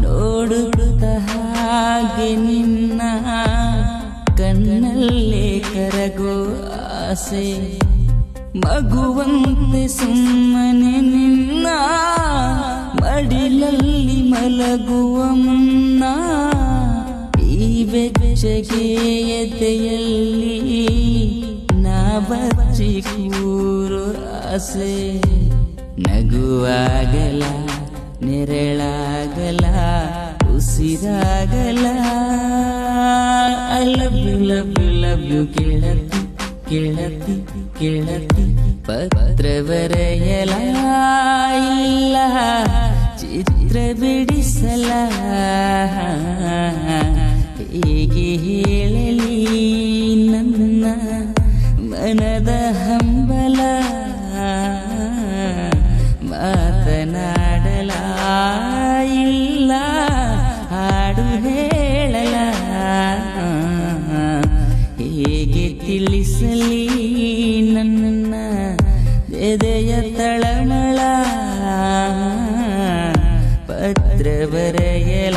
ನೋಡುತ್ತ ಹಾಗೆ ನಿನ್ನ ಕಣ್ಣಲ್ಲೇ ಕರಗೋ ಆಸೆ ಮಗುವಂತೆ ಸುಮ್ಮನೆ ನಿನ್ನ ಮಡಿಲಲ್ಲಿ ಮಲಗುವ ಮುನ್ನ ಈ ಬೆಚ್ಚಗೆ ಎದೆಯಲ್ಲಿ ನಾ ಬಚ್ಚಿ ಕೂರು ಆಸೆ ನಗುವಾಗಲ ನೆರಳಾಗಲ ಉಸಿರಾಗಲ I love you love you love you ಕೇಳತಿ ಕೇಳತಿ ಕೇಳತಿ ಪತ್ರ ಬರೆಯಲ ಇಲ್ಲ ಚಿತ್ರ ಬಿಡಿಸಲ ಹೇಗೆ ಹೇಳಲಿ ನನ್ನ ಮನದ ಹಂಬಲ ಮಾತನಾಡಲ ಇಲ್ಲ ಹಾಡು ಹೇಳಲ ಹೇಗೆ ತಿಳಿಸಲಿ ನನ್ನ ಎದೆಯ ತಳಮಳ ಪತ್ರ ಬರೆಯಲ